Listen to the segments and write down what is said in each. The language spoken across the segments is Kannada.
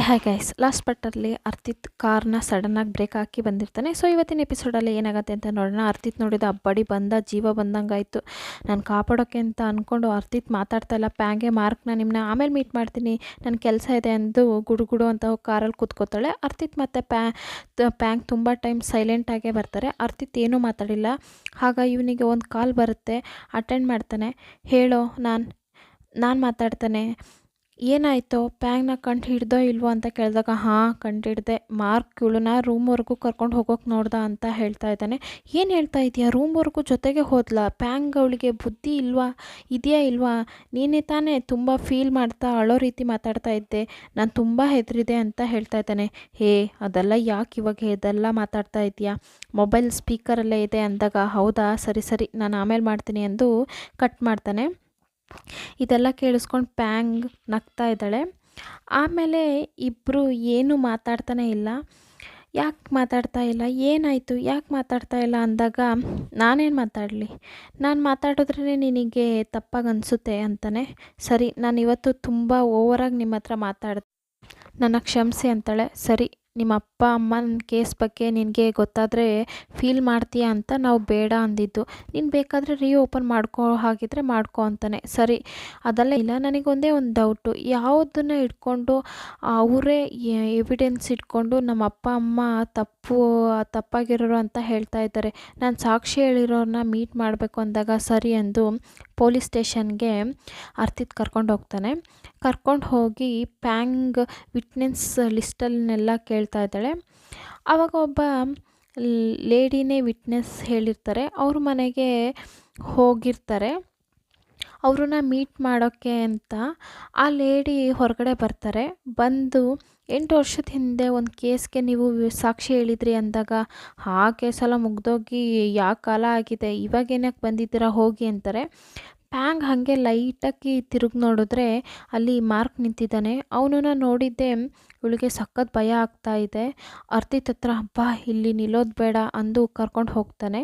ಹಾಯ್ ಗೈಸ್, ಲಾಸ್ಟ್ ಪಾರ್ಟಲ್ಲಿ ಅರ್ತಿತ್ ಕಾರ್ನ ಸಡನ್ನಾಗಿ ಬ್ರೇಕ್ ಹಾಕಿ ಬಂದಿರ್ತಾನೆ. ಸೊ ಇವತ್ತಿನ ಎಪಿಸೋಡಲ್ಲಿ ಏನಾಗುತ್ತೆ ಅಂತ ನೋಡೋಣ. ಅರ್ತಿತ್ ನೋಡಿದ ಅಬ್ಬಡಿ ಬಂದ ಜೀವ ಬಂದಂಗಾಯಿತು. ನಾನು ಕಾಪಾಡೋಕ್ಕೆ ಅಂತ ಅಂದ್ಕೊಂಡು ಅರ್ತಿತ್ ಮಾತಾಡ್ತಾ ಇಲ್ಲ. ಪ್ಯಾಂಗೆ ಮಾರ್ಕ್ನ ನಿಮ್ಮನ್ನ ಆಮೇಲೆ ಮೀಟ್ ಮಾಡ್ತೀನಿ, ನನ್ನ ಕೆಲಸ ಇದೆ ಅಂದು ಗುಡುಗುಡು ಅಂತ ಕಾರಲ್ಲಿ ಕೂತ್ಕೋತಾಳೆ. ಅರ್ತಿತ್ ಮತ್ತು ಪ್ಯಾಂಗ್ ತುಂಬ ಟೈಮ್ ಸೈಲೆಂಟಾಗೇ ಬರ್ತಾರೆ. ಅರ್ತಿತ್ ಏನೂ ಮಾತಾಡಿಲ್ಲ. ಆಗ ಇವನಿಗೆ ಒಂದು ಕಾಲ್ ಬರುತ್ತೆ, ಅಟೆಂಡ್ ಮಾಡ್ತಾನೆ. ಹೇಳೋ, ನಾನು ಮಾತಾಡ್ತಾನೆ. ಏನಾಯಿತು, ಪ್ಯಾಂಗ್ನ ಕಂಡು ಹಿಡ್ದೋ ಇಲ್ವೋ ಅಂತ ಕೇಳಿದಾಗ, ಹಾಂ ಕಂಡು ಹಿಡ್ದೆ, ಮಾರ್ಕ್ ಇವಳನ್ನ ರೂಮ್ವರೆಗೂ ಕರ್ಕೊಂಡು ಹೋಗೋಕೆ ನೋಡ್ದ ಅಂತ ಹೇಳ್ತಾ ಇದ್ದಾನೆ. ಏನು ಹೇಳ್ತಾ ಇದೆಯಾ, ರೂಮ್ವರೆಗೂ ಜೊತೆಗೆ ಹೋದ್ಲಾ? ಪ್ಯಾಂಗ್ ಅವಳಿಗೆ ಬುದ್ಧಿ ಇಲ್ವಾ, ಇದೆಯಾ ಇಲ್ವಾ? ನೀನೇ ತಾನೇ ತುಂಬ ಫೀಲ್ ಮಾಡ್ತಾ ಅಳೋ ರೀತಿ ಮಾತಾಡ್ತಾ ಇದ್ದೆ, ನಾನು ತುಂಬ ಹೆದರಿದೆ ಅಂತ ಹೇಳ್ತಾ ಇದ್ದಾನೆ. ಅದೆಲ್ಲ ಯಾಕೆ ಇವಾಗ ಇದೆಲ್ಲ ಮಾತಾಡ್ತಾ ಇದೆಯಾ, ಮೊಬೈಲ್ ಸ್ಪೀಕರಲ್ಲೇ ಇದೆ ಅಂದಾಗ, ಹೌದಾ ಸರಿ ಸರಿ ನಾನು ಆಮೇಲೆ ಮಾಡ್ತೀನಿ ಎಂದು ಕಟ್ ಮಾಡ್ತಾನೆ. ಇದೆಲ್ಲ ಕೇಳಿಸ್ಕೊಂಡು ಪ್ಯಾಂಗ್ ನಗ್ತಾ ಇದ್ದಾಳೆ. ಆಮೇಲೆ ಇಬ್ಬರು ಏನೂ ಮಾತಾಡ್ತಾನೇ ಇಲ್ಲ. ಯಾಕೆ ಮಾತಾಡ್ತಾ ಇಲ್ಲ, ಏನಾಯಿತು, ಯಾಕೆ ಮಾತಾಡ್ತಾ ಇಲ್ಲ ಅಂದಾಗ, ನಾನೇನು ಮಾತಾಡಲಿ, ನಾನು ಮಾತಾಡಿದ್ರೇ ನಿನಗೆ ತಪ್ಪಾಗಿ ಅನಿಸುತ್ತೆ ಅಂತಾನೆ. ಸರಿ, ನಾನು ಇವತ್ತು ತುಂಬ ಓವರಾಗಿ ನಿಮ್ಮ ಹತ್ರ ನನ್ನ ಕ್ಷಮಿಸಿ ಅಂತಾಳೆ. ಸರಿ, ನಿಮ್ಮ ಅಪ್ಪ ಅಮ್ಮನ ಕೇಸ್ ಬಗ್ಗೆ ನಿನಗೆ ಗೊತ್ತಾದರೆ ಫೀಲ್ ಮಾಡ್ತೀಯಾ ಅಂತ ನಾವು ಬೇಡ ಅಂದಿದ್ದು. ನೀನು ಬೇಕಾದರೆ ಓಪನ್ ಮಾಡ್ಕೋ ಹಾಗಿದ್ರೆ ಮಾಡ್ಕೋ ಅಂತಾನೆ. ಸರಿ, ಅದೆಲ್ಲ ಇಲ್ಲ, ನನಗೊಂದೇ ಒಂದು ಡೌಟು, ಯಾವುದನ್ನು ಇಟ್ಕೊಂಡು ಅವರೇ ಎವಿಡೆನ್ಸ್ ಇಟ್ಕೊಂಡು ನಮ್ಮ ಅಪ್ಪ ಅಮ್ಮ ತಪ್ಪಾಗಿರೋರು ಅಂತ ಹೇಳ್ತಾ ಇದ್ದಾರೆ. ನಾನು ಸಾಕ್ಷಿ ಹೇಳಿರೋರನ್ನ ಮೀಟ್ ಮಾಡಬೇಕು ಅಂದಾಗ ಸರಿ ಎಂದು ಪೊಲೀಸ್ ಸ್ಟೇಷನ್ಗೆ ಅರ್ತಿತ್ ಕರ್ಕೊಂಡು ಹೋಗ್ತಾನೆ. ಕರ್ಕೊಂಡು ಹೋಗಿ ಪ್ಯಾಂಗ್ ವಿಟ್ನೆಸ್ ಲಿಸ್ಟಲ್ನೆಲ್ಲ ಕೇಳ್ತಾ ಇದ್ದಾಳೆ. ಆವಾಗ ಒಬ್ಬ ಲೇಡಿನೇ ವಿಟ್ನೆಸ್ ಹೇಳಿರ್ತಾರೆ, ಅವ್ರ ಮನೆಗೆ ಹೋಗಿರ್ತಾರೆ. ಅವ್ರನ್ನ ಮೀಟ್ ಮಾಡೋಕ್ಕೆ ಅಂತ ಆ ಲೇಡಿ ಹೊರಗಡೆ ಬರ್ತಾರೆ. ಬಂದು 8 ವರ್ಷದ ಹಿಂದೆ ಒಂದು ಕೇಸ್ಗೆ ನೀವು ಸಾಕ್ಷಿ ಹೇಳಿದ್ರಿ ಅಂದಾಗ, ಆ ಕೇಸೆಲ್ಲ ಮುಗ್ದೋಗಿ ಯಾವ ಕಾಲ ಆಗಿದೆ, ಇವಾಗೇನಕ್ಕೆ ಬಂದಿದ್ದೀರಾ ಹೋಗಿ ಅಂತಾರೆ. ಪ್ಯಾಂಗ್ ಹಾಗೆ ಲೈಟಾಗಿ ತಿರುಗಿ ನೋಡಿದ್ರೆ ಅಲ್ಲಿ ಮಾರ್ಕ್ ನಿಂತಿದ್ದಾನೆ. ಅವನನ್ನ ನೋಡಿದ್ದೆ ಇವಳಿಗೆ ಸಖತ್ ಭಯ ಆಗ್ತಾ ಇದೆ. ಅರ್ತಿತ್ ಹತ್ರ, ಹಬ್ಬ ಇಲ್ಲಿ ನಿಲ್ಲೋದು ಬೇಡ ಅಂದು ಕರ್ಕೊಂಡು ಹೋಗ್ತಾನೆ.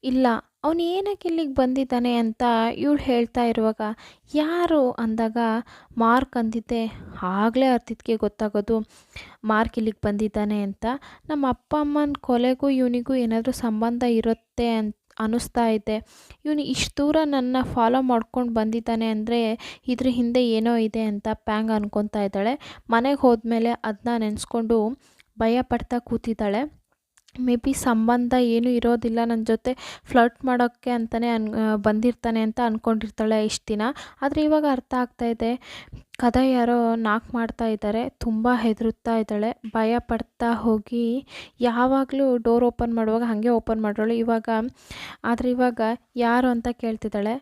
ಇಲ್ಲ, ಅವನು ಏನಕ್ಕೆ ಇಲ್ಲಿಗೆ ಬಂದಿದ್ದಾನೆ ಅಂತ ಇವಳು ಹೇಳ್ತಾ ಇರುವಾಗ, ಯಾರು ಅಂದಾಗ ಮಾರ್ಕ್ ಅಂದಿದ್ದೆ. ಆಗಲೇ ಅರ್ತಿತ್ಗೆ ಗೊತ್ತಾಗೋದು ಮಾರ್ಕ್ ಇಲ್ಲಿಗೆ ಬಂದಿದ್ದಾನೆ ಅಂತ. ನಮ್ಮ ಅಪ್ಪ ಅಮ್ಮನ ಕೊಲೆಗೂ ಇವನಿಗೂ ಏನಾದರೂ ಸಂಬಂಧ ಇರುತ್ತೆ ಅಂತ ಅನ್ನಿಸ್ತಾ ಇದೆ. ಇವನು ಇಷ್ಟು ದೂರ ನನ್ನ ಫಾಲೋ ಮಾಡ್ಕೊಂಡು ಬಂದಿದ್ದಾನೆ ಅಂದರೆ ಇದ್ರ ಹಿಂದೆ ಏನೋ ಇದೆ ಅಂತ ಪ್ಯಾಂಗ್ ಅನ್ಕೊತಾ ಇದ್ದಾಳೆ. ಮನೆಗೆ ಹೋದ್ಮೇಲೆ ಅದನ್ನ ನೆನೆಸ್ಕೊಂಡು ಭಯ ಪಡ್ತಾ ಕೂತಿದ್ದಾಳೆ. ಮೇ ಬಿ ಸಂಬಂಧ ಏನೂ ಇರೋದಿಲ್ಲ, ನನ್ನ ಜೊತೆ ಫ್ಲರ್ಟ್ ಮಾಡೋಕ್ಕೆ ಅಂತಲೇ ಬಂದಿರ್ತಾನೆ ಅಂತ ಅಂದ್ಕೊಂಡಿರ್ತಾಳೆ ಇಷ್ಟು ದಿನ. ಆದರೆ ಇವಾಗ ಅರ್ಥ ಆಗ್ತಾಯಿದೆ, ಕದ ಯಾರೋ ನಾಕ್ ಮಾಡ್ತಾ ಇದ್ದಾರೆ. ತುಂಬ ಹೆದರುತ್ತಾ ಇದ್ದಾಳೆ, ಭಯ ಪಡ್ತಾ ಹೋಗಿ ಯಾವಾಗಲೂ ಡೋರ್ ಓಪನ್ ಮಾಡುವಾಗ ಹಾಗೆ ಓಪನ್ ಮಾಡೋಳು ಇವಾಗ ಯಾರು ಅಂತ ಕೇಳ್ತಿದ್ದಾಳೆ.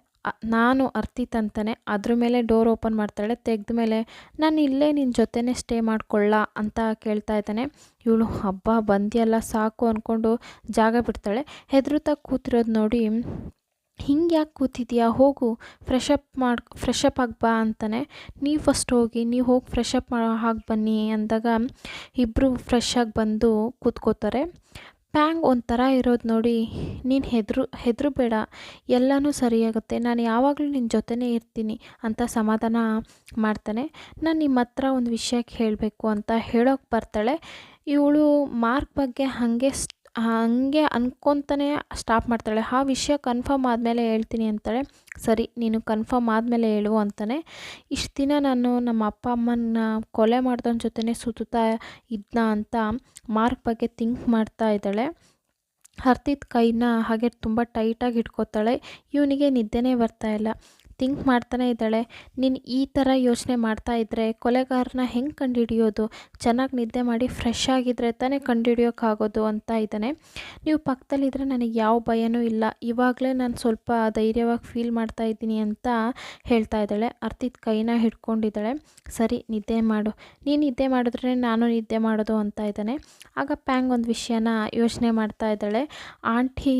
ನಾನು ಅರ್ತಿತ್ ಅಂತಾನೆ. ಅದ್ರ ಮೇಲೆ ಡೋರ್ ಓಪನ್ ಮಾಡ್ತಾಳೆ. ತೆಗೆದ ಮೇಲೆ, ನಾನು ಇಲ್ಲೇ ನಿನ್ನ ಜೊತೆನೇ ಸ್ಟೇ ಮಾಡ್ಕೊಳ್ಳ ಅಂತ ಕೇಳ್ತಾ ಇದ್ದಾನೆ. ಇವಳು, ಹಬ್ಬ ಬಂದಿಯಲ್ಲ ಸಾಕು ಅಂದ್ಕೊಂಡು ಜಾಗ ಬಿಡ್ತಾಳೆ. ಹೆದರುತ್ತಾ ಕೂತಿರೋದು ನೋಡಿ, ಹಿಂಗೆ ಯಾಕೆ ಕೂತಿದ್ಯಾ, ಹೋಗು ಫ್ರೆಶ್ ಅಪ್ ಆಗಿ ಬಾ ಅಂತಾನೆ. ನೀವು ಫಸ್ಟ್ ಹೋಗಿ, ನೀವು ಹೋಗಿ ಫ್ರೆಶ್ ಅಪ್ ಆಗಿ ಬನ್ನಿ ಅಂದಾಗ ಇಬ್ಬರು ಫ್ರೆಶ್ ಆಗಿ ಬಂದು ಕೂತ್ಕೋತಾರೆ. ಪ್ಯಾಂಗ್ ಒಂಥರ ಇರೋದು ನೋಡಿ, ನೀನು ಹೆದರು ಬೇಡ, ಎಲ್ಲನೂ ಸರಿಯಾಗುತ್ತೆ, ನಾನು ಯಾವಾಗಲೂ ನಿನ್ನ ಜೊತೆನೇ ಇರ್ತೀನಿ ಅಂತ ಸಮಾಧಾನ ಮಾಡ್ತಾನೆ. ನಾನು ನಿಮ್ಮ ಹತ್ರ ಒಂದು ವಿಷಯಕ್ಕೆ ಹೇಳಬೇಕು ಅಂತ ಹೇಳೋಕೆ ಬರ್ತಾಳೆ. ಇವಳು ಮಾರ್ಕ್ ಬಗ್ಗೆ ಹಾಗೆ ಅನ್ಕೊತಾನೆ ಸ್ಟಾಪ್ ಮಾಡ್ತಾಳೆ. ಆ ವಿಷಯ ಕನ್ಫರ್ಮ್ ಆದಮೇಲೆ ಹೇಳ್ತೀನಿ ಅಂತಾಳೆ. ಸರಿ, ನೀನು ಕನ್ಫರ್ಮ್ ಆದಮೇಲೆ ಹೇಳು ಅಂತಾನೆ. ಇಷ್ಟು ದಿನ ನಾನು ನಮ್ಮ ಅಪ್ಪ ಅಮ್ಮನ ಕೊಲೆ ಮಾಡ್ದವನ ಜೊತೆನೇ ಸುತ್ತಾ ಇದ್ನ ಅಂತ ಮಾರ್ಕ್ ಬಗ್ಗೆ ಥಿಂಕ್ ಮಾಡ್ತಾ ಇದ್ದಾಳೆ. ಅರ್ತಿತ್ ಕೈನ ಹಾಗೆ ತುಂಬ ಟೈಟಾಗಿ ಹಿಡ್ಕೋತಾಳೆ. ಇವನಿಗೆ ನಿದ್ದೆನೇ ಬರ್ತಾ ಇಲ್ಲ. ಥಿಂಕ್ ಮಾಡ್ತಾನೆ ಇದ್ದಾಳೆ, ನೀನು ಈ ಥರ ಯೋಚನೆ ಮಾಡ್ತಾ ಇದ್ದರೆ ಕೊಲೆಗಾರನ ಹೆಂಗೆ ಕಂಡುಹಿಡಿಯೋದು, ಚೆನ್ನಾಗಿ ನಿದ್ದೆ ಮಾಡಿ ಫ್ರೆಶ್ ಆಗಿದ್ದರೆ ತಾನೇ ಕಂಡುಹಿಡಿಯೋಕ್ಕಾಗೋದು ಅಂತ ಇದ್ದಾನೆ. ನೀವು ಪಕ್ಕದಲ್ಲಿದ್ದರೆ ನನಗೆ ಯಾವ ಭಯನೂ ಇಲ್ಲ, ಇವಾಗಲೇ ನಾನು ಸ್ವಲ್ಪ ಧೈರ್ಯವಾಗಿ ಫೀಲ್ ಮಾಡ್ತಾ ಇದ್ದೀನಿ ಅಂತ ಹೇಳ್ತಾ ಇದ್ದಾಳೆ. ಅರ್ತಿತ್ ಕೈನ ಹಿಡ್ಕೊಂಡಿದ್ದಾಳೆ. ಸರಿ, ನಿದ್ದೆ ಮಾಡು, ನೀನು ನಿದ್ದೆ ಮಾಡಿದ್ರೆ ನಾನು ನಿದ್ದೆ ಮಾಡೋದು ಅಂತ ಇದ್ದಾನೆ. ಆಗ ಪ್ಯಾಂಗ್ ಒಂದು ವಿಷಯನ ಯೋಚನೆ ಮಾಡ್ತಾ ಇದ್ದಾಳೆ. ಆಂಟಿ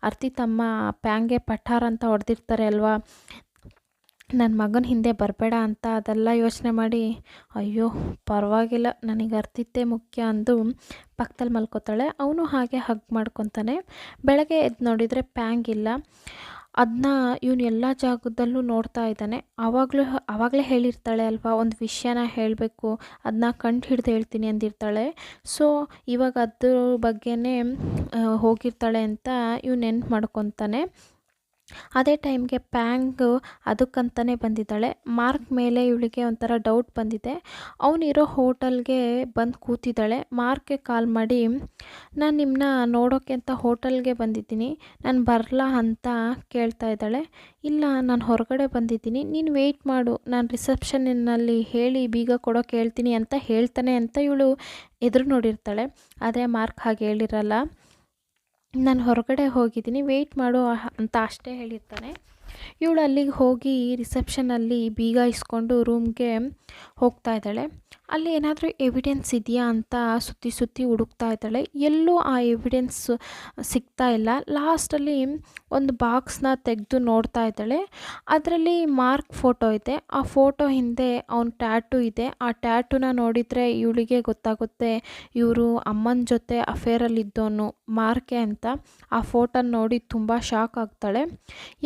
ಅರ್ತಿತ್ ಅಮ್ಮ ಪ್ಯಾಂಗೆ ಪಠಾರ್ ಅಂತ ಹೊಡೆದಿರ್ತಾರೆ ಅಲ್ವಾ, ನನ್ನ ಮಗನ ಹಿಂದೆ ಬರಬೇಡ ಅಂತ. ಅದೆಲ್ಲ ಯೋಚನೆ ಮಾಡಿ, ಅಯ್ಯೋ ಪರವಾಗಿಲ್ಲ, ನನಗೆ ಅರ್ತಿತ್ತೇ ಮುಖ್ಯ ಅಂದು ಪಕ್ಕದಲ್ಲಿ ಮಲ್ಕೋತಾಳೆ. ಅವನು ಹಾಗೆ ಹಗ್ ಮಾಡ್ಕೊತಾನೆ. ಬೆಳಗ್ಗೆ ಎದ್ದು ನೋಡಿದರೆ ಪ್ಯಾಂಗ್ ಇಲ್ಲ. ಅದನ್ನ ಇವನು ಎಲ್ಲ ಜಾಗದಲ್ಲೂ ನೋಡ್ತಾ ಇದ್ದಾನೆ. ಆವಾಗಲೇ ಹೇಳಿರ್ತಾಳೆ ಅಲ್ವಾ, ಒಂದು ವಿಷಯನ ಹೇಳಬೇಕು, ಅದನ್ನ ಕಂಡು ಹಿಡ್ದು ಹೇಳ್ತೀನಿ ಅಂದಿರ್ತಾಳೆ. ಸೊ ಇವಾಗ ಅದ್ರ ಬಗ್ಗೆನೇ ಹೋಗಿರ್ತಾಳೆ ಅಂತ ಇವ್ನು ನೆನ್ಪು ಮಾಡ್ಕೊತಾನೆ. ಅದೇ ಟೈಮ್ಗೆ ಪ್ಯಾಂಗ್ ಅದಕ್ಕಂತಲೇ ಬಂದಿದ್ದಾಳೆ. ಮಾರ್ಕ್ ಮೇಲೆ ಇವಳಿಗೆ ಒಂಥರ ಡೌಟ್ ಬಂದಿದೆ. ಅವನಿರೋ ಹೋಟೆಲ್ಗೆ ಬಂದು ಕೂತಿದ್ದಾಳೆ. ಮಾರ್ಕ್ಗೆ ಕಾಲ್ ಮಾಡಿ, ನಾನು ನಿಮ್ಮನ್ನ ನೋಡೋಕ್ಕೆ ಅಂತ ಹೋಟೆಲ್ಗೆ ಬಂದಿದ್ದೀನಿ, ನಾನು ಬರಲಾ ಅಂತ ಕೇಳ್ತಾ ಇದ್ದಾಳೆ. ಇಲ್ಲ, ನಾನು ಹೊರಗಡೆ ಬಂದಿದ್ದೀನಿ, ನೀನು ವೆಯ್ಟ್ ಮಾಡು, ನಾನು ರಿಸೆಪ್ಷನ್ನಲ್ಲಿ ಹೇಳಿ ಬೀಗ ಕೊಡೋಕೆ ಹೇಳ್ತೀನಿ ಅಂತ ಹೇಳ್ತಾನೆ ಅಂತ ಇವಳು ಎದುರು ನೋಡಿರ್ತಾಳೆ. ಆದರೆ ಮಾರ್ಕ್ ಹಾಗೆ ಹೇಳಿರಲ್ಲ. ನಾನು ಹೊರಗಡೆ ಹೋಗಿದ್ದೀನಿ, ವೆಯ್ಟ್ ಮಾಡು ಅಂತ ಅಷ್ಟೇ ಹೇಳಿರ್ತಾನೆ. ಇವಳು ಅಲ್ಲಿಗೆ ಹೋಗಿ ರಿಸೆಪ್ಷನಲ್ಲಿ ಬೀಗ ಇಸ್ಕೊಂಡು ರೂಮ್ಗೆ ಹೋಗ್ತಾ ಇದ್ದಾಳೆ. ಅಲ್ಲಿ ಏನಾದರೂ ಎವಿಡೆನ್ಸ್ ಇದೆಯಾ ಅಂತ ಸುತ್ತಿ ಸುತ್ತಿ ಹುಡುಕ್ತಾ ಇದ್ದಾಳೆ. ಎಲ್ಲೂ ಆ ಎವಿಡೆನ್ಸ್ ಸಿಗ್ತಾ ಇಲ್ಲ. ಲಾಸ್ಟಲ್ಲಿ ಒಂದು ಬಾಕ್ಸ್ನ ತೆಗೆದು ನೋಡ್ತಾ ಇದ್ದಾಳೆ. ಅದರಲ್ಲಿ ಮಾರ್ಕ್ ಫೋಟೋ ಇದೆ. ಆ ಫೋಟೋ ಹಿಂದೆ ಅವನ ಟ್ಯಾಟೂ ಇದೆ. ಆ ಟ್ಯಾಟೂನ ನೋಡಿದರೆ ಇವಳಿಗೆ ಗೊತ್ತಾಗುತ್ತೆ ಇವರು ಅಮ್ಮನ ಜೊತೆ ಅಫೇರಲ್ಲಿದ್ದವನು ಮಾರ್ಕೆ ಅಂತ. ಆ ಫೋಟೋನ ನೋಡಿ ತುಂಬ ಶಾಕ್ ಆಗ್ತಾಳೆ.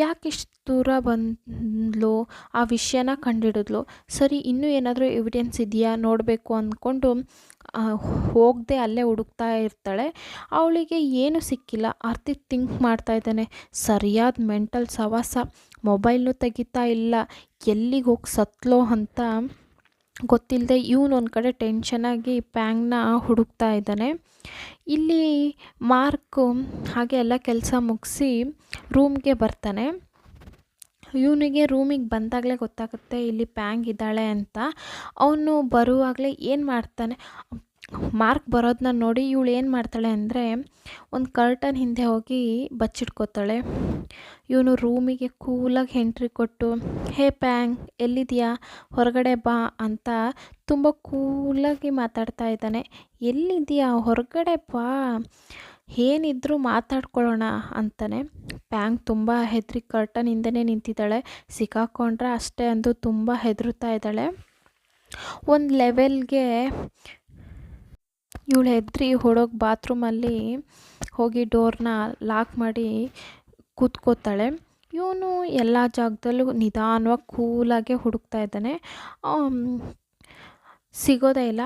ಯಾಕೆ ಇಷ್ಟು ದೂರ ಬಂದ್ಲು, ಆ ವಿಷಯನ ಕಂಡುಹಿಡಿದ್ಲು. ಸರಿ, ಇನ್ನೂ ಏನಾದರೂ ಎವಿಡೆನ್ಸ್ ಇದೆಯಾ ನೋಡಬೇಕು ಅಂದ್ಕೊಂಡು ಹೋಗದೆ ಅಲ್ಲೇ ಹುಡುಕ್ತಾ ಇರ್ತಾಳೆ. ಅವಳಿಗೆ ಏನೂ ಸಿಕ್ಕಿಲ್ಲ. ಅರ್ತಿ ಥಿಂಕ್ ಮಾಡ್ತಾ ಇದ್ದಾನೆ, ಸರಿಯಾದ ಮೆಂಟಲ್ ಸವಾಸ, ಮೊಬೈಲ್ನೂ ತೆಗಿತಾ ಇಲ್ಲ, ಎಲ್ಲಿಗೆ ಹೋಗಿ ಸತ್ಲೋ ಅಂತ ಗೊತ್ತಿಲ್ಲದೆ ಇವನು ಒಂದು ಕಡೆ ಟೆನ್ಷನಾಗಿ ಪ್ಯಾಂಗ್ನ ಹುಡುಕ್ತಾ ಇದ್ದಾನೆ. ಇಲ್ಲಿ ಮಾರ್ಕು ಹಾಗೆ ಎಲ್ಲ ಕೆಲಸ ಮುಗಿಸಿ ರೂಮ್ಗೆ ಬರ್ತಾನೆ. ಇವನಿಗೆ ರೂಮಿಗೆ ಬಂದಾಗಲೇ ಗೊತ್ತಾಗುತ್ತೆ ಇಲ್ಲಿ ಪ್ಯಾಂಗ್ ಇದ್ದಾಳೆ ಅಂತ. ಅವನು ಬರುವಾಗಲೇ ಏನು ಮಾಡ್ತಾನೆ, ಮಾರ್ಕ್ ಬರೋದನ್ನ ನೋಡಿ ಇವಳು ಏನು ಮಾಡ್ತಾಳೆ ಅಂದರೆ ಒಂದು ಕರ್ಟನ್ ಹಿಂದೆ ಹೋಗಿ ಬಚ್ಚಿಟ್ಕೋತಾಳೆ. ಇವನು ರೂಮಿಗೆ ಕೂಲಾಗಿ ಎಂಟ್ರಿ ಕೊಟ್ಟು, ಹೇ ಪ್ಯಾಂಗ್, ಎಲ್ಲಿದೆಯಾ, ಹೊರಗಡೆ ಬಾ ಅಂತ ತುಂಬ ಕೂಲಾಗಿ ಮಾತಾಡ್ತಾ ಇದ್ದಾನೆ. ಎಲ್ಲಿದೆಯಾ, ಹೊರಗಡೆ ಬಾ, ಏನಿದ್ರೂ ಮಾತಾಡ್ಕೊಳ್ಳೋಣ ಅಂತಾನೆ. ಪ್ಯಾಂಗ್ ತುಂಬ ಹೆದರಿ ಕರ್ಟನ್ ಹಿಂದೆನೇ ನಿಂತಿದ್ದಾಳೆ. ಸಿಕ್ಕಾಕೊಂಡ್ರೆ ಅಷ್ಟೇ ಅಂದು ತುಂಬ ಹೆದರುತ್ತಾ ಇದ್ದಾಳೆ. ಒಂದು ಲೆವೆಲ್ಗೆ ಇವಳು ಹೆದರಿ ಹೊಡೋಗಿ ಬಾತ್ರೂಮಲ್ಲಿ ಹೋಗಿ ಡೋರ್ನ ಲಾಕ್ ಮಾಡಿ ಕೂತ್ಕೋತಾಳೆ. ಇವನು ಎಲ್ಲ ಜಾಗದಲ್ಲೂ ನಿಧಾನವಾಗಿ ಕೂಲಾಗೆ ಹುಡುಕ್ತಾ ಇದ್ದಾನೆ. ಸಿಗೋದೇ ಇಲ್ಲ.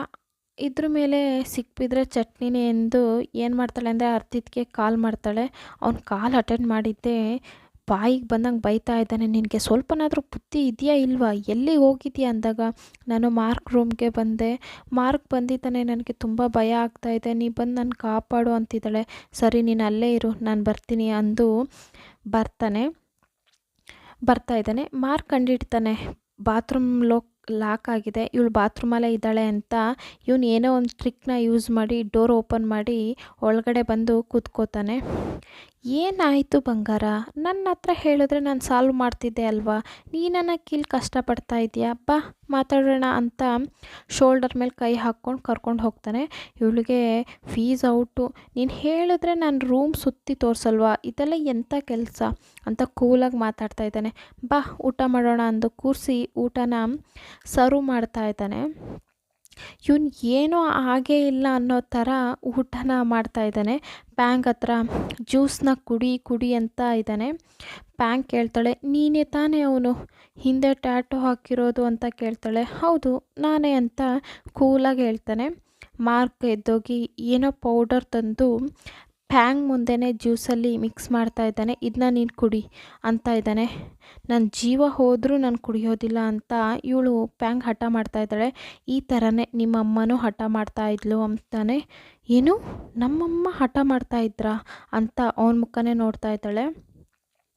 ಇದ್ರ ಮೇಲೆ ಸಿಕ್ಬಿದ್ರೆ ಚಟ್ನಿನೇ ಎಂದು ಏನು ಮಾಡ್ತಾಳೆ ಅಂದರೆ ಅರ್ತಿತ್ಗೆ ಕಾಲ್ ಮಾಡ್ತಾಳೆ. ಅವ್ನು ಕಾಲ್ ಅಟೆಂಡ್ ಮಾಡಿದ್ದೆ ಬಾಯಿಗೆ ಬಂದಂಗೆ ಬೈತಾ ಇದ್ದಾನೆ, ನಿನಗೆ ಸ್ವಲ್ಪನಾದರೂ ಬುದ್ಧಿ ಇದೆಯಾ ಇಲ್ವಾ, ಎಲ್ಲಿಗೆ ಹೋಗಿದ್ಯಾ ಅಂದಾಗ, ನಾನು ಮಾರ್ಕ್ ರೂಮ್ಗೆ ಬಂದೆ, ಮಾರ್ಕ್ ಬಂದಿದ್ದಾನೆ, ನನಗೆ ತುಂಬ ಭಯ ಆಗ್ತಾಯಿದೆ, ನೀ ಬಂದು ನನ್ನ ಕಾಪಾಡು ಅಂತಿದ್ದಾಳೆ. ಸರಿ, ನೀನು ಅಲ್ಲೇ ಇರು, ನಾನು ಬರ್ತೀನಿ ಅಂದು ಬರ್ತಾ ಇದ್ದಾನೆ. ಮಾರ್ಕ್ ಕಂಡಿಡ್ತಾನೆ ಬಾತ್ರೂಮ್ ಲಾಕ್ ಆಗಿದೆ, ಇವಳು ಬಾತ್ರೂಮಲ್ಲೇ ಇದ್ದಾಳೆ ಅಂತ. ಇವನು ಏನೋ ಒಂದು ಟ್ರಿಕ್ನ ಯೂಸ್ ಮಾಡಿ ಡೋರ್ ಓಪನ್ ಮಾಡಿ ಒಳಗಡೆ ಬಂದು ಕೂತ್ಕೋತಾನೆ. ಏನಾಯಿತು ಬಂಗಾರ, ನನ್ನ ಹತ್ರ ಹೇಳಿದ್ರೆ ನಾನು ಸಾಲ್ವ್ ಮಾಡ್ತಿದ್ದೆ ಅಲ್ವಾ, ನೀ ನನ್ನ ಕೀಲ್ ಕಷ್ಟಪಡ್ತಾ ಇದೆಯಾ, ಬಾ ಮಾತಾಡೋಣ ಅಂತ ಶೋಲ್ಡರ್ ಮೇಲೆ ಕೈ ಹಾಕ್ಕೊಂಡು ಕರ್ಕೊಂಡು ಹೋಗ್ತಾನೆ. ಇವಳಿಗೆ ಫೀಸ್ ಔಟು, ನೀನು ಹೇಳಿದ್ರೆ ನಾನು ರೂಮ್ ಸುತ್ತಿ ತೋರಿಸಲ್ವಾ, ಇದೆಲ್ಲ ಎಂಥ ಕೆಲಸ ಅಂತ ಕೂಲಾಗಿ ಮಾತಾಡ್ತಾ ಇದ್ದಾನೆ. ಬಾ ಊಟ ಮಾಡೋಣ ಅಂದು ಕೂರಿಸಿ ಊಟನ ಸರ್ವ್ ಮಾಡ್ತಾ ಇದ್ದಾನೆ. ಇವನು ಏನೋ ಹಾಗೇ ಇಲ್ಲ ಅನ್ನೋ ಥರ ಊಟನ ಮಾಡ್ತಾ ಇದ್ದಾನೆ. ಪ್ಯಾಂಗ್ ಹತ್ರ ಜ್ಯೂಸನ್ನ ಕುಡಿ ಅಂತ ಇದ್ದಾನೆ. ಪ್ಯಾಂಗ್ ಕೇಳ್ತಾಳೆ, ನೀನೇ ತಾನೇ ಅವನು ಹಿಂದೆ ಟ್ಯಾಟೋ ಹಾಕಿರೋದು ಅಂತ ಕೇಳ್ತಾಳೆ. ಹೌದು ನಾನೇ ಅಂತ ಕೂಲಾಗಿ ಹೇಳ್ತಾನೆ. ಮಾರ್ಕ್ ಎದ್ದೋಗಿ ಏನೋ ಪೌಡರ್ ತಂದು ಪ್ಯಾಂಗ್ ಮುಂದೆನೇ ಜ್ಯೂಸಲ್ಲಿ ಮಿಕ್ಸ್ ಮಾಡ್ತಾ ಇದ್ದಾನೆ. ಇದನ್ನ ನೀನು ಕುಡಿ ಅಂತ ಇದ್ದಾನೆ. ನನ್ನ ಜೀವ ಹೋದರೂ ನಾನು ಕುಡಿಯೋದಿಲ್ಲ ಅಂತ ಇವಳು ಪ್ಯಾಂಗ್ ಹಠ ಮಾಡ್ತಾ ಇದ್ದಾಳೆ. ಈ ಥರನೇ ನಿಮ್ಮಮ್ಮನೂ ಹಠ ಮಾಡ್ತಾ ಇದ್ಲು ಅಂತಾನೆ. ಏನು, ನಮ್ಮಮ್ಮ ಹಠ ಮಾಡ್ತಾ ಇದ್ರಾ ಅಂತ ಅವನ ಮುಖನೇ ನೋಡ್ತಾ ಇದ್ದಾಳೆ.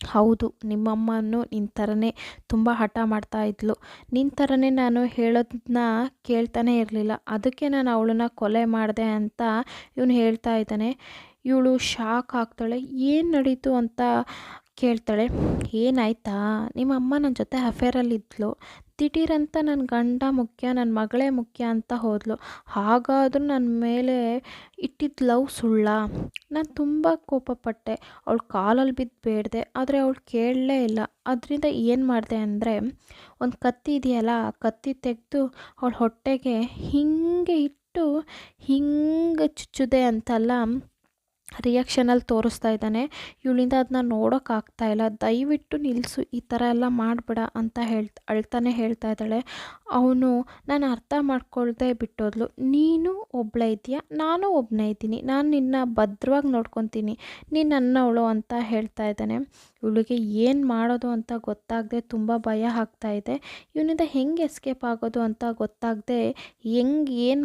ಹೌದು, ನಿಮ್ಮಮ್ಮನೂ ನಿನ್ನ ಥರನೇ ತುಂಬ ಹಠ ಮಾಡ್ತಾ ಇದ್ಲು, ನಿನ್ನ ಥರನೇ ನಾನು ಹೇಳೋದನ್ನ ಕೇಳ್ತಾನೆ ಇರಲಿಲ್ಲ, ಅದಕ್ಕೆ ನಾನು ಅವಳನ್ನ ಕೊಲೆ ಮಾಡಿದೆ ಅಂತ ಇವನು ಹೇಳ್ತಾ ಇದ್ದಾನೆ. ಇವಳು ಶಾಕ್ ಆಗ್ತಾಳೆ. ಏನು ನಡೀತು ಅಂತ ಕೇಳ್ತಾಳೆ. ಏನಾಯ್ತಾ, ನಿಮ್ಮ ಅಮ್ಮ ನನ್ನ ಜೊತೆ ಅಫೇರಲ್ಲಿದ್ಲು, ದಿಢೀರಂತ ನನ್ನ ಗಂಡ ಮುಖ್ಯ, ನನ್ನ ಮಗಳೇ ಮುಖ್ಯ ಅಂತ ಹೋದ್ಲು, ಹಾಗಾದರೂ ನನ್ನ ಮೇಲೆ ಇಟ್ಟಿದ್ದ ಲವ್ ಸುಳ್ಳ. ನಾನು ತುಂಬ ಕೋಪಪಟ್ಟೆ, ಅವಳು ಕಾಲಲ್ಲಿ ಬಿದ್ದು ಬೇಡಿದೆ, ಆದರೆ ಅವಳು ಕೇಳಲೇ ಇಲ್ಲ. ಅದರಿಂದ ಏನು ಮಾಡಿದೆ ಅಂದರೆ ಒಂದು ಕತ್ತಿ ಇದೆಯಲ್ಲ, ಆ ಕತ್ತಿ ತೆಗೆದು ಅವಳ ಹೊಟ್ಟೆಗೆ ಹಿಂಗೆ ಇಟ್ಟು ಹಿಂಗೆ ಚುಚ್ಚಿದೆ ಅಂತಲ್ಲ ರಿಯಾಕ್ಷನಲ್ಲಿ ತೋರಿಸ್ತಾ ಇದ್ದಾನೆ. ಇವಳಿಂದ ಅದನ್ನ ನೋಡೋಕ್ಕಾಗ್ತಾಯಿಲ್ಲ. ದಯವಿಟ್ಟು ನಿಲ್ಲಿಸು, ಈ ಥರ ಎಲ್ಲ ಮಾಡಬೇಡ ಅಂತ ಅಳ್ತಾನೆ ಹೇಳ್ತಾ ಇದ್ದಾಳೆ. ಅವನು ನಾನು ಅರ್ಥ ಮಾಡ್ಕೊಳ್ದೆ ಬಿಟ್ಟೋದ್ಲು. ನೀನು ಒಬ್ಬಳೇ ಇದೆಯಾ, ನಾನು ಒಬ್ಬನೇ ಇದ್ದೀನಿ, ನಾನು ನಿನ್ನ ಭದ್ರವಾಗಿ ನೋಡ್ಕೊತೀನಿ, ನೀನು ನನ್ನವಳು ಅಂತ ಹೇಳ್ತಾ ಇದ್ದಾನೆ. ಇವಳಿಗೆ ಏನು ಮಾಡೋದು ಅಂತ ಗೊತ್ತಾಗದೆ ತುಂಬ ಭಯ ಆಗ್ತಾಯಿದೆ. ಇವನಿಂದ ಹೆಂಗೆ ಎಸ್ಕೇಪ್ ಆಗೋದು ಅಂತ ಗೊತ್ತಾಗದೆ ಏನು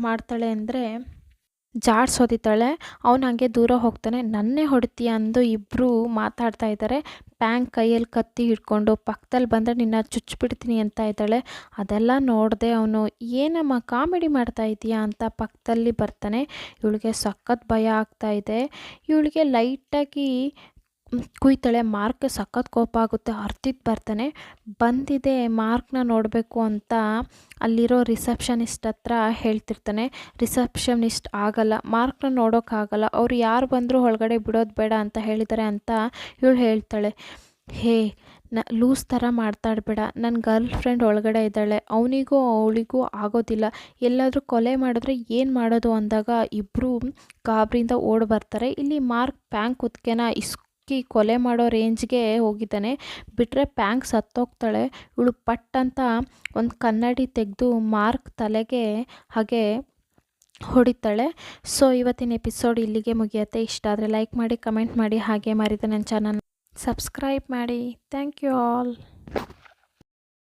ಮಾಡ್ತಾಳೆ ಅಂದರೆ ಜಾಡ್ಸೋದಿದ್ದಾಳೆ. ಅವನು ಹಂಗೆ ದೂರ ಹೋಗ್ತಾನೆ. ನನ್ನೇ ಹೊಡಿತೀಯ ಅಂದು ಇಬ್ಬರು ಮಾತಾಡ್ತಾ ಇದ್ದಾರೆ. ಪ್ಯಾಂಕ್ ಕೈಯಲ್ಲಿ ಕತ್ತಿ ಹಿಡ್ಕೊಂಡು ಪಕ್ಕದಲ್ಲಿ ಬಂದರೆ ನಿನ್ನ ಚುಚ್ಚಿಬಿಡ್ತೀನಿ ಅಂತ ಇದ್ದಾಳೆ. ಅದೆಲ್ಲ ನೋಡಿದೆ ಅವನು, ಏನಮ್ಮ ಕಾಮಿಡಿ ಮಾಡ್ತಾ ಇದೀಯಾ ಅಂತ ಪಕ್ಕದಲ್ಲಿ ಬರ್ತಾನೆ. ಇವಳಿಗೆ ಸಖತ್ ಭಯ ಆಗ್ತಾಯಿದೆ. ಇವಳಿಗೆ ಲೈಟಾಗಿ ಕುಯ್ತಾಳೆ. ಮಾರ್ಕ್ ಸಖತ್ ಕೋಪ ಆಗುತ್ತೆ. ಅರ್ತಿತ್ ಬರ್ತಾನೆ. ಬಂದಿದೆ ಮಾರ್ಕ್ನ ನೋಡಬೇಕು ಅಂತ ಅಲ್ಲಿರೋ ರಿಸೆಪ್ಷನಿಸ್ಟ್ ಹತ್ರ ಹೇಳ್ತಿರ್ತಾನೆ. ರಿಸೆಪ್ಷನಿಸ್ಟ್ ಆಗಲ್ಲ, ಮಾರ್ಕ್ನ ನೋಡೋಕ್ಕಾಗಲ್ಲ, ಅವ್ರು ಯಾರು ಬಂದರೂ ಒಳಗಡೆ ಬಿಡೋದು ಬೇಡ ಅಂತ ಹೇಳಿದ್ದಾರೆ ಅಂತ ಇವಳು ಹೇಳ್ತಾಳೆ. ಹೇ ಲೂಸ್ ಥರ ಮಾತಾಡಬೇಡ, ನನ್ನ ಗರ್ಲ್ ಫ್ರೆಂಡ್ ಒಳಗಡೆ ಇದ್ದಾಳೆ, ಅವನಿಗೂ ಅವಳಿಗೂ ಆಗೋದಿಲ್ಲ, ಎಲ್ಲಾದರೂ ಕೊಲೆ ಮಾಡಿದ್ರೆ ಏನು ಮಾಡೋದು ಅಂದಾಗ ಇಬ್ಬರು ಗಾಬರಿಯಿಂದ ಓಡಿ ಬರ್ತಾರೆ. ಇಲ್ಲಿ ಮಾರ್ಕ್ ಪ್ಯಾಂಕ್ ಕುತ್ತಿಗೆನ ಕೊಲೆ ಮಾಡೋ ರೇಂಜ್ಗೆ ಹೋಗಿದ್ದಾನೆ. ಬಿಟ್ಟರೆ ಪ್ಯಾಂಕ್ ಸತ್ತೋಗ್ತಾಳೆ. ಇವಳು ಪಟ್ ಅಂತ ಒಂದು ಕನ್ನಡಿ ತೆಗೆದು ಮಾರ್ಕ್ ತಲೆಗೆ ಹಾಗೆ ಹೊಡಿತಾಳೆ. ಸೊ ಇವತ್ತಿನ ಎಪಿಸೋಡ್ ಇಲ್ಲಿಗೆ ಮುಗಿಯುತ್ತೆ. ಇಷ್ಟ ಆದರೆ ಲೈಕ್ ಮಾಡಿ, ಕಮೆಂಟ್ ಮಾಡಿ, ಹಾಗೆ ಮರಿದೆ ನನ್ನ ಚಾನಲ್ ಸಬ್ಸ್ಕ್ರೈಬ್ ಮಾಡಿ. Thank you all.